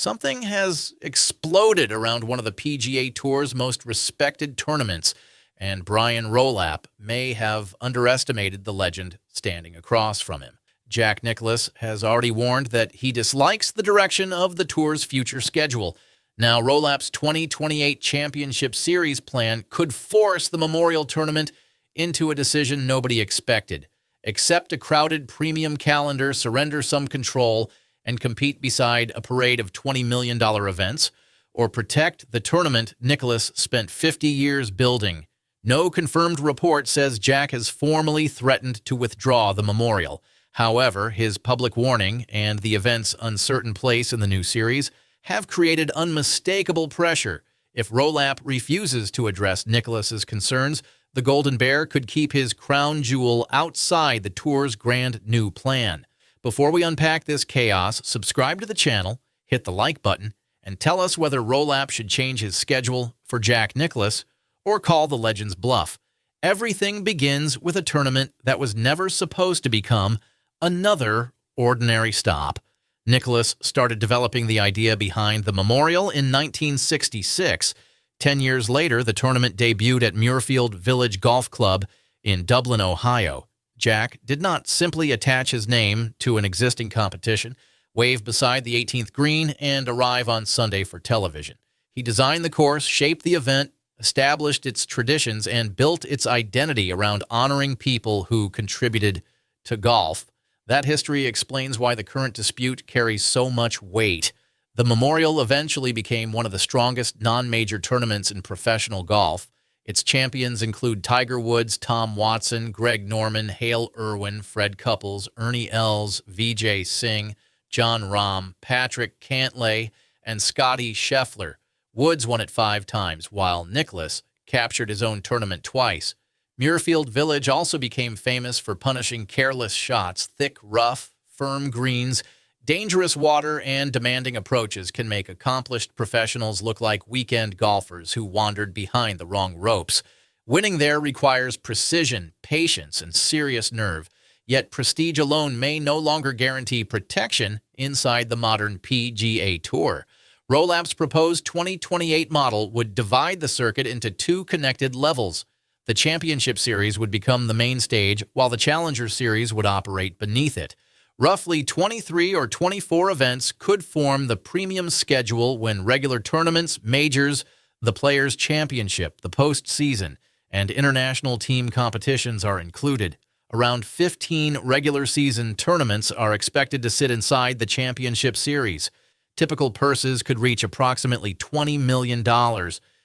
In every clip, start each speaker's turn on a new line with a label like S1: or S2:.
S1: something has exploded around one of the PGA Tour's most respected tournaments, and Brian Rolapp may have underestimated the legend standing across from him. Jack Nicklaus has already warned that he dislikes the direction of the Tour's future schedule. Now, Rolapp's 2028 Championship Series plan could force the Memorial Tournament into a decision nobody expected. Accept a crowded premium calendar, surrender some control, and compete beside a parade of $20 million events, or protect the tournament Nicklaus spent 50 years building. No confirmed report says Jack has formally threatened to withdraw the Memorial. However, his public warning and the event's uncertain place in the new series have created unmistakable pressure. If Rolapp refuses to address Nicklaus's concerns, the Golden Bear could keep his crown jewel outside the Tour's grand new plan. Before we unpack this chaos, subscribe to the channel, hit the like button, and tell us whether Rolapp should change his schedule for Jack Nicklaus or call the legend's bluff. Everything begins with a tournament that was never supposed to become another ordinary stop. Nicklaus started developing the idea behind the Memorial in 1966. 10 years later, the tournament debuted at Muirfield Village Golf Club in Dublin, Ohio. Jack did not simply attach his name to an existing competition, wave beside the 18th green, and arrive on Sunday for television. He designed the course, shaped the event, established its traditions, and built its identity around honoring people who contributed to golf. That history explains why the current dispute carries so much weight. The Memorial eventually became one of the strongest non-major tournaments in professional golf. Its champions include Tiger Woods, Tom Watson, Greg Norman, Hale Irwin, Fred Couples, Ernie Els, Vijay Singh, John Rahm, Patrick Cantlay, and Scotty Scheffler. Woods won it 5 times, while Nicklaus captured his own tournament twice. Muirfield Village also became famous for punishing careless shots. Thick, rough, firm greens, dangerous water, and demanding approaches can make accomplished professionals look like weekend golfers who wandered behind the wrong ropes. Winning there requires precision, patience, and serious nerve. Yet prestige alone may no longer guarantee protection inside the modern PGA Tour. Rolapp's proposed 2028 model would divide the circuit into 2 connected levels. The Championship Series would become the main stage, while the Challenger Series would operate beneath it. Roughly 23 or 24 events could form the premium schedule when regular tournaments, majors, the Players' Championship, the postseason, and international team competitions are included. Around 15 regular season tournaments are expected to sit inside the Championship Series. Typical purses could reach approximately $20 million.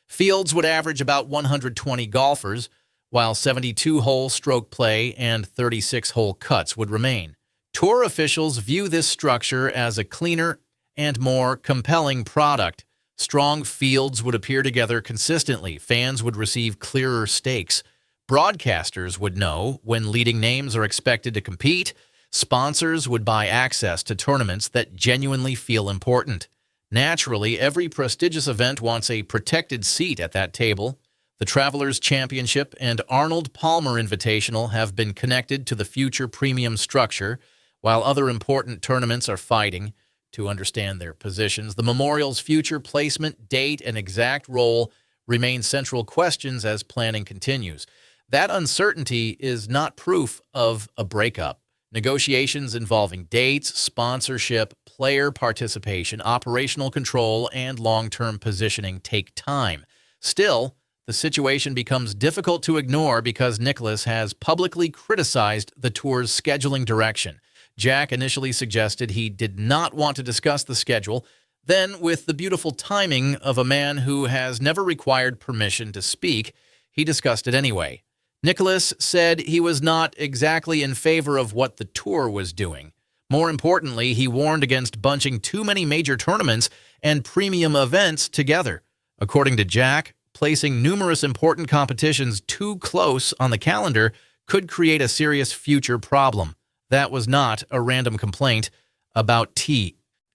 S1: Fields would average about 120 golfers, while 72-hole stroke play and 36-hole cuts would remain. Tour officials view this structure as a cleaner and more compelling product. Strong fields would appear together consistently. Fans would receive clearer stakes. Broadcasters would know when leading names are expected to compete. Sponsors would buy access to tournaments that genuinely feel important. Naturally, every prestigious event wants a protected seat at that table. The Travelers' Championship and Arnold Palmer Invitational have been connected to the future premium structure, while other important tournaments are fighting to understand their positions. The Memorial's future placement, date, and exact role remain central questions as planning continues. That uncertainty is not proof of a breakup. Negotiations involving dates, sponsorship, player participation, operational control, and long-term positioning take time. Still, the situation becomes difficult to ignore because Nicklaus has publicly criticized the Tour's scheduling direction. Jack initially suggested he did not want to discuss the schedule. Then, with the beautiful timing of a man who has never required permission to speak, he discussed it anyway. Nicklaus said he was not exactly in favor of what the Tour was doing. More importantly, he warned against bunching too many major tournaments and premium events together. According to Jack, placing numerous important competitions too close on the calendar could create a serious future problem. That was not a random complaint about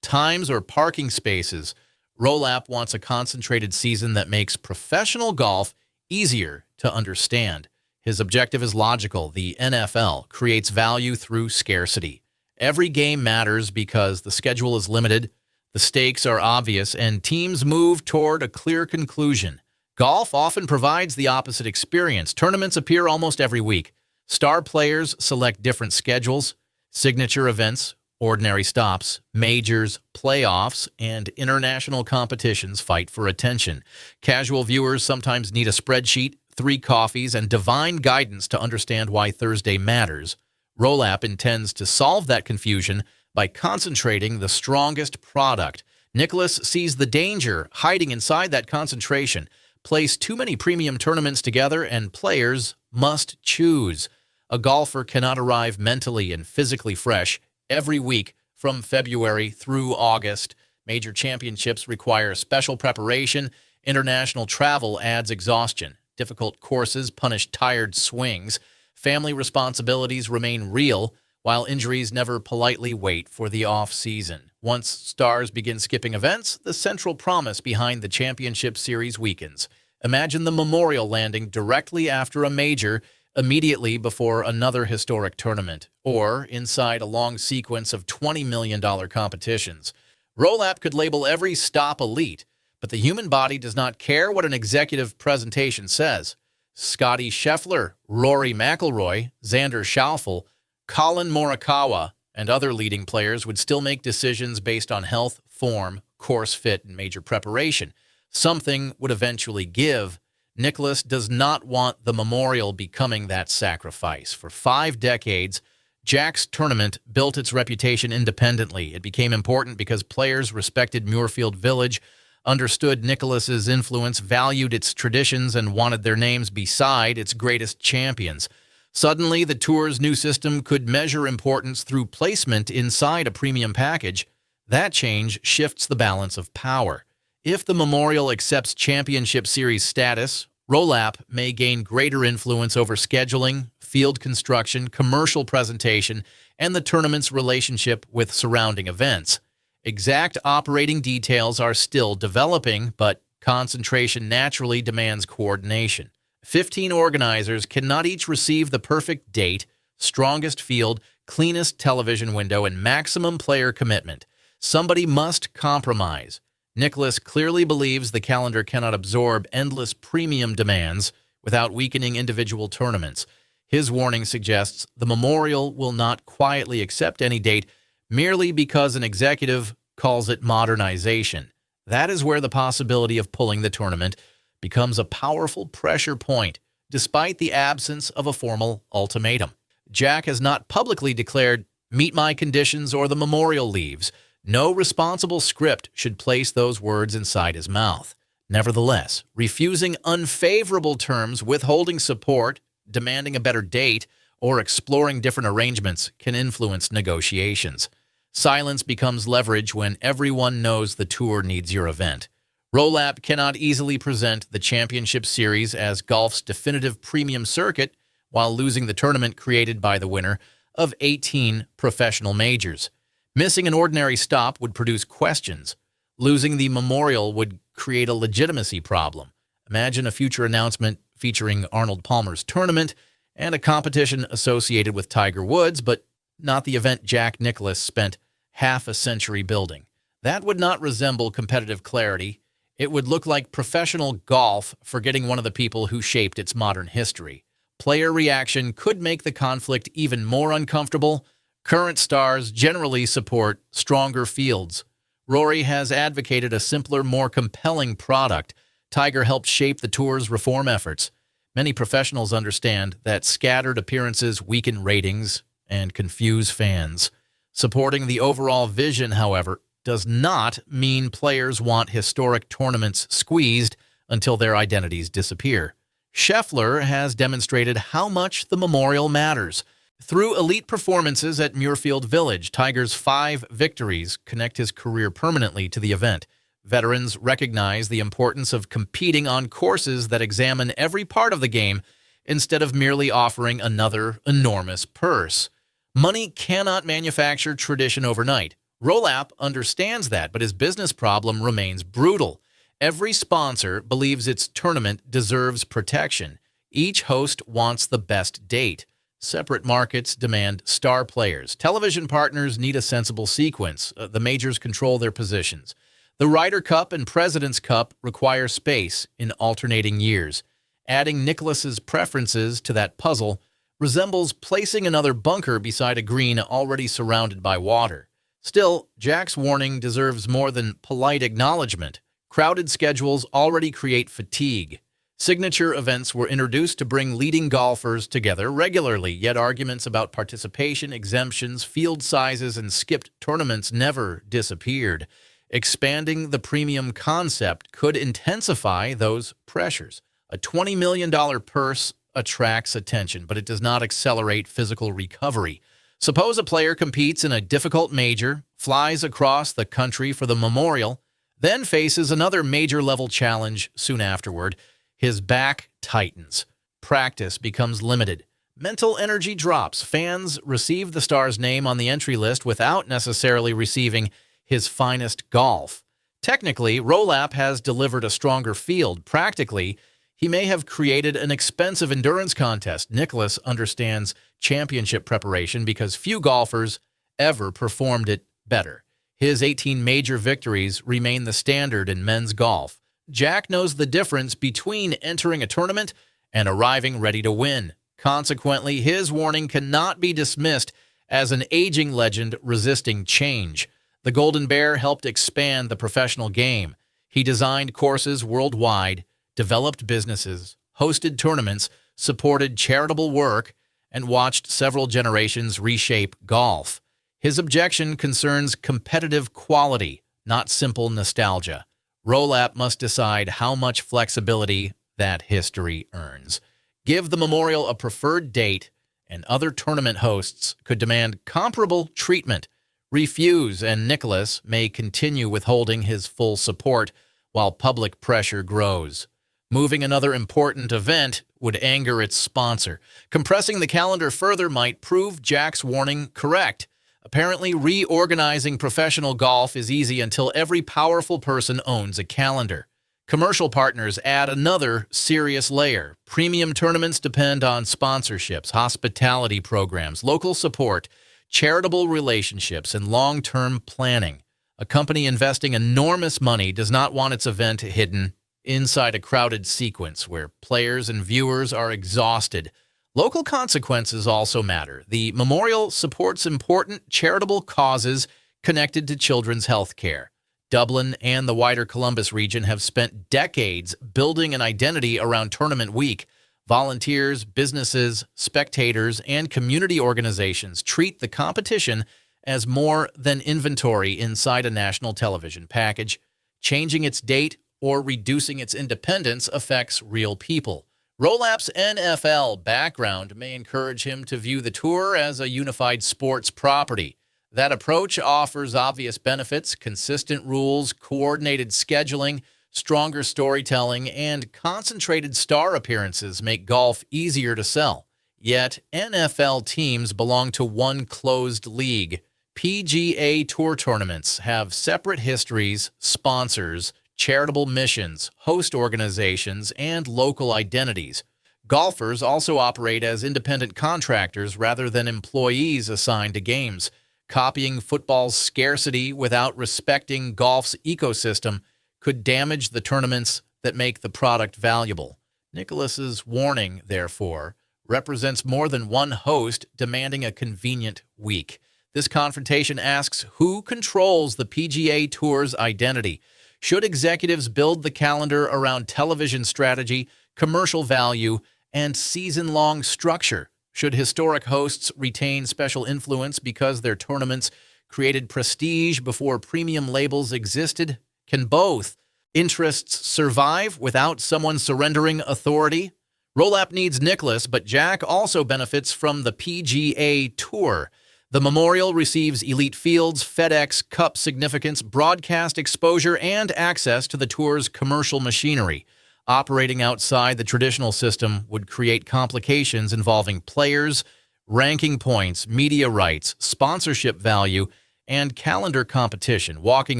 S1: times or parking spaces. Rolapp wants a concentrated season that makes professional golf easier to understand. His objective is logical. The NFL creates value through scarcity. Every game matters because the schedule is limited. The stakes are obvious, and teams move toward a clear conclusion. Golf often provides the opposite experience. Tournaments appear almost every week. Star players select different schedules, signature events, ordinary stops, majors, playoffs, and international competitions fight for attention. Casual viewers sometimes need a spreadsheet, 3 coffees, and divine guidance to understand why Thursday matters. Rolapp intends to solve that confusion by concentrating the strongest product. Nicklaus sees the danger hiding inside that concentration. Place too many premium tournaments together, and players must choose. A golfer cannot arrive mentally and physically fresh every week from February through August. Major championships require special preparation. International travel adds exhaustion. Difficult courses punish tired swings. Family responsibilities remain real, while injuries never politely wait for the off-season. Once stars begin skipping events, the central promise behind the championship series weakens. Imagine the Memorial landing directly after a major, immediately before another historic tournament, or inside a long sequence of $20 million competitions. Rolapp could label every stop elite, but the human body does not care what an executive presentation says. Scotty Scheffler, Rory McIlroy, Xander Schauffele, Colin Morikawa, and other leading players would still make decisions based on health, form, course fit, and major preparation. Something would eventually give. Nicklaus does not want the Memorial becoming that sacrifice. For 5 decades, Jack's tournament built its reputation independently. It became important because players respected Muirfield Village, understood Nicklaus's influence, valued its traditions, and wanted their names beside its greatest champions. Suddenly, the tour's new system could measure importance through placement inside a premium package. That change shifts the balance of power. If the Memorial accepts championship series status, Rolapp may gain greater influence over scheduling, field construction, commercial presentation, and the tournament's relationship with surrounding events. Exact operating details are still developing, but concentration naturally demands coordination. 15 organizers cannot each receive the perfect date, strongest field, cleanest television window, and maximum player commitment. Somebody must compromise. Nicklaus clearly believes the calendar cannot absorb endless premium demands without weakening individual tournaments. His warning suggests the Memorial will not quietly accept any date merely because an executive calls it modernization. That is where the possibility of pulling the tournament becomes a powerful pressure point, despite the absence of a formal ultimatum. Jack has not publicly declared, "Meet my conditions or the Memorial leaves." No responsible script should place those words inside his mouth. Nevertheless, refusing unfavorable terms, withholding support, demanding a better date, or exploring different arrangements can influence negotiations. Silence becomes leverage when everyone knows the tour needs your event. Rolapp cannot easily present the championship series as golf's definitive premium circuit while losing the tournament created by the winner of 18 professional majors. Missing an ordinary stop would produce questions. Losing the Memorial would create a legitimacy problem. Imagine a future announcement featuring Arnold Palmer's tournament and a competition associated with Tiger Woods, but not the event Jack Nicklaus spent half a century building. That would not resemble competitive clarity. It would look like professional golf forgetting one of the people who shaped its modern history. Player reaction could make the conflict even more uncomfortable. Current stars generally support stronger fields. Rory has advocated a simpler, more compelling product. Tiger helped shape the tour's reform efforts. Many professionals understand that scattered appearances weaken ratings and confuse fans. Supporting the overall vision, however, does not mean players want historic tournaments squeezed until their identities disappear. Scheffler has demonstrated how much the Memorial matters. Through elite performances at Muirfield Village, Tiger's 5 victories connect his career permanently to the event. Veterans recognize the importance of competing on courses that examine every part of the game instead of merely offering another enormous purse. Money cannot manufacture tradition overnight. Rolapp understands that, but his business problem remains brutal. Every sponsor believes its tournament deserves protection. Each host wants the best date. Separate markets demand star players. Television partners need a sensible sequence. The majors control their positions. The Ryder Cup and President's Cup require space in alternating years. Adding Nicklaus's preferences to that puzzle resembles placing another bunker beside a green already surrounded by water. Still, Jack's warning deserves more than polite acknowledgement. Crowded schedules already create fatigue. Signature events were introduced to bring leading golfers together regularly, yet arguments about participation, exemptions, field sizes, and skipped tournaments never disappeared. Expanding the premium concept could intensify those pressures. A $20 million purse attracts attention, but it does not accelerate physical recovery. Suppose a player competes in a difficult major, flies across the country for the Memorial, then faces another major-level challenge soon afterward. His back tightens. Practice becomes limited. Mental energy drops. Fans receive the star's name on the entry list without necessarily receiving his finest golf. Technically, Rolapp has delivered a stronger field. Practically, he may have created an expensive endurance contest. Nicklaus understands championship preparation because few golfers ever performed it better. His 18 major victories remain the standard in men's golf. Jack knows the difference between entering a tournament and arriving ready to win. Consequently, his warning cannot be dismissed as an aging legend resisting change. The Golden Bear helped expand the professional game. He designed courses worldwide, developed businesses, hosted tournaments, supported charitable work, and watched several generations reshape golf. His objection concerns competitive quality, not simple nostalgia. Rolapp must decide how much flexibility that history earns. Give the Memorial a preferred date, and other tournament hosts could demand comparable treatment. Refuse, and Nicklaus may continue withholding his full support while public pressure grows. Moving another important event would anger its sponsor. Compressing the calendar further might prove Jack's warning correct. Apparently, reorganizing professional golf is easy until every powerful person owns a calendar. Commercial partners add another serious layer. Premium tournaments depend on sponsorships, hospitality programs, local support, charitable relationships, and long-term planning. A company investing enormous money does not want its event hidden inside a crowded sequence where players and viewers are exhausted. Local consequences also matter. The Memorial supports important charitable causes connected to children's health care. Dublin and the wider Columbus region have spent decades building an identity around Tournament Week. Volunteers, businesses, spectators, and community organizations treat the competition as more than inventory inside a national television package. Changing its date or reducing its independence affects real people. Rolapp's NFL background may encourage him to view the tour as a unified sports property. That approach offers obvious benefits: consistent rules, coordinated scheduling, stronger storytelling, and concentrated star appearances make golf easier to sell. Yet, NFL teams belong to one closed league. PGA Tour tournaments have separate histories, sponsors, charitable missions, host organizations, and local identities. Golfers also operate as independent contractors rather than employees assigned to games. Copying football's scarcity without respecting golf's ecosystem could damage the tournaments that make the product valuable. Nicklaus's warning, therefore, represents more than one host demanding a convenient week. This confrontation asks who controls the PGA Tour's identity. Should executives build the calendar around television strategy, commercial value, and season-long structure? Should historic hosts retain special influence because their tournaments created prestige before premium labels existed? Can both interests survive without someone surrendering authority? Rolapp needs Nicklaus, but Jack also benefits from the PGA Tour. The Memorial receives elite fields, FedEx Cup significance, broadcast exposure, and access to the Tour's commercial machinery. Operating outside the traditional system would create complications involving players, ranking points, media rights, sponsorship value, and calendar competition. Walking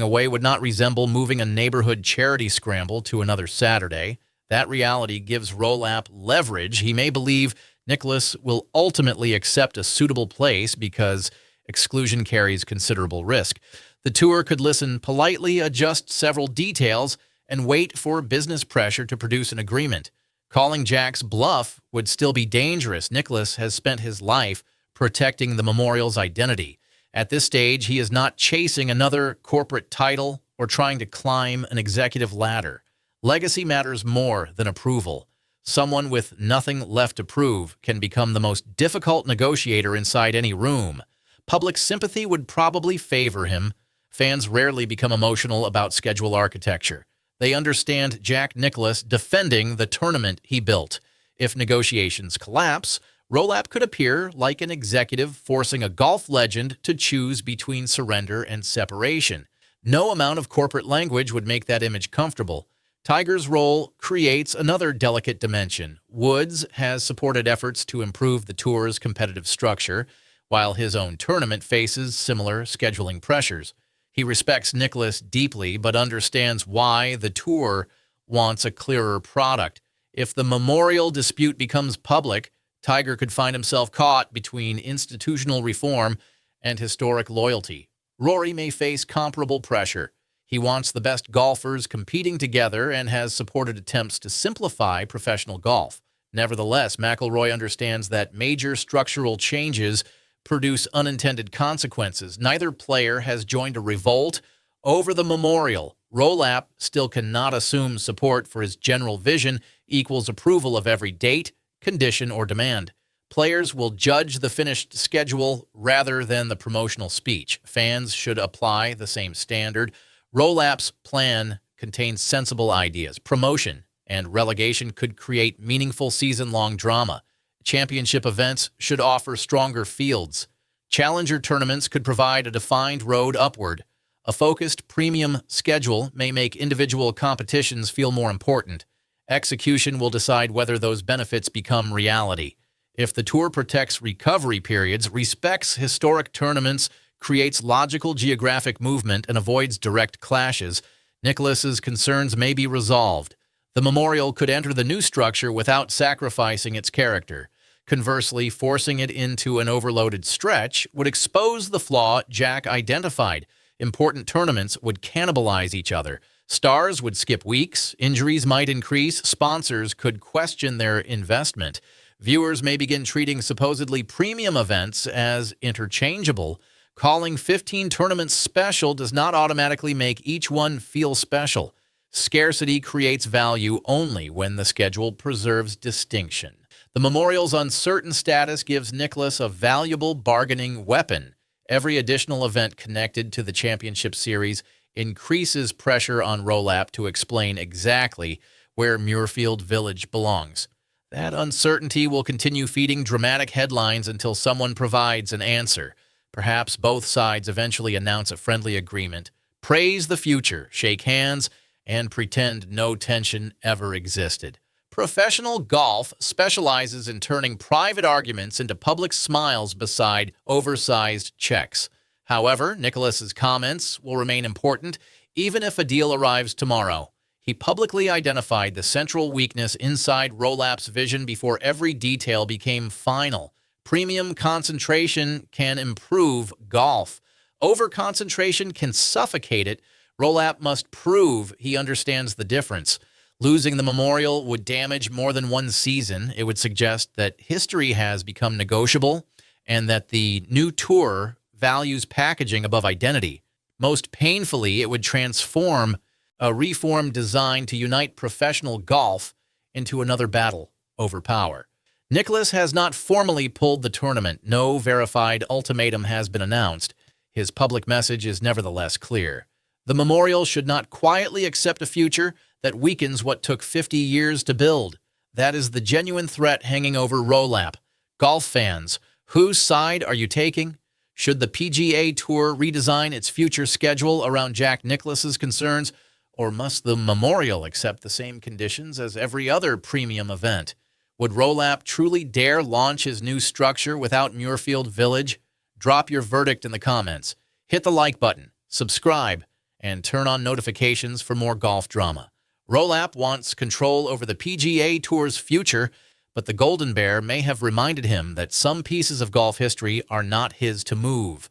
S1: away would not resemble moving a neighborhood charity scramble to another Saturday. That reality gives Rolapp leverage he may believe Nicklaus will ultimately accept a suitable place because exclusion carries considerable risk. The tour could listen politely, adjust several details, and wait for business pressure to produce an agreement. Calling Jack's bluff would still be dangerous. Nicklaus has spent his life protecting the Memorial's identity. At this stage, he is not chasing another corporate title or trying to climb an executive ladder. Legacy matters more than approval. Someone with nothing left to prove can become the most difficult negotiator inside any room. Public sympathy would probably favor him. Fans rarely become emotional about schedule architecture. They understand Jack Nicklaus defending the tournament he built. If negotiations collapse, Rolapp could appear like an executive forcing a golf legend to choose between surrender and separation. No amount of corporate language would make that image comfortable. Tiger's role creates another delicate dimension. Woods has supported efforts to improve the tour's competitive structure, while his own tournament faces similar scheduling pressures. He respects Nicklaus deeply, but understands why the tour wants a clearer product. If the Memorial dispute becomes public, Tiger could find himself caught between institutional reform and historic loyalty. Rory may face comparable pressure. He wants the best golfers competing together and has supported attempts to simplify professional golf. Nevertheless, McIlroy understands that major structural changes produce unintended consequences. Neither player has joined a revolt over the Memorial. Rolapp still cannot assume support for his general vision equals approval of every date, condition, or demand. Players will judge the finished schedule rather than the promotional speech. Fans should apply the same standard. Rolapp's plan contains sensible ideas. Promotion and relegation could create meaningful season-long drama. Championship events should offer stronger fields. Challenger tournaments could provide a defined road upward. A focused premium schedule may make individual competitions feel more important. Execution will decide whether those benefits become reality. If the tour protects recovery periods, respects historic tournaments, creates logical geographic movement, and avoids direct clashes, Nicklaus's concerns may be resolved. The Memorial could enter the new structure without sacrificing its character. Conversely, forcing it into an overloaded stretch would expose the flaw Jack identified. Important tournaments would cannibalize each other. Stars would skip weeks, injuries might increase, sponsors could question their investment. Viewers may begin treating supposedly premium events as interchangeable. Calling 15 tournaments special does not automatically make each one feel special. Scarcity creates value only when the schedule preserves distinction. The Memorial's uncertain status gives Nicklaus a valuable bargaining weapon. Every additional event connected to the championship series increases pressure on Rolapp to explain exactly where Muirfield Village belongs. That uncertainty will continue feeding dramatic headlines until someone provides an answer. Perhaps both sides eventually announce a friendly agreement, praise the future, shake hands, and pretend no tension ever existed. Professional golf specializes in turning private arguments into public smiles beside oversized checks. However, Nicklaus's comments will remain important even if a deal arrives tomorrow. He publicly identified the central weakness inside Rolapp's vision before every detail became final. Premium concentration can improve golf. Overconcentration can suffocate it. Rolapp must prove he understands the difference. Losing the Memorial would damage more than one season. It would suggest that history has become negotiable and that the new tour values packaging above identity. Most painfully, it would transform a reform designed to unite professional golf into another battle over power. Nicklaus has not formally pulled the tournament. No verified ultimatum has been announced. His public message is nevertheless clear. The Memorial should not quietly accept a future that weakens what took 50 years to build. That is the genuine threat hanging over Rolapp. Golf fans, whose side are you taking? Should the PGA Tour redesign its future schedule around Jack Nicklaus's concerns, or must the Memorial accept the same conditions as every other premium event? Would Rolapp truly dare launch his new structure without Muirfield Village? Drop your verdict in the comments. Hit the like button, subscribe, and turn on notifications for more golf drama. Rolapp wants control over the PGA Tour's future, but the Golden Bear may have reminded him that some pieces of golf history are not his to move.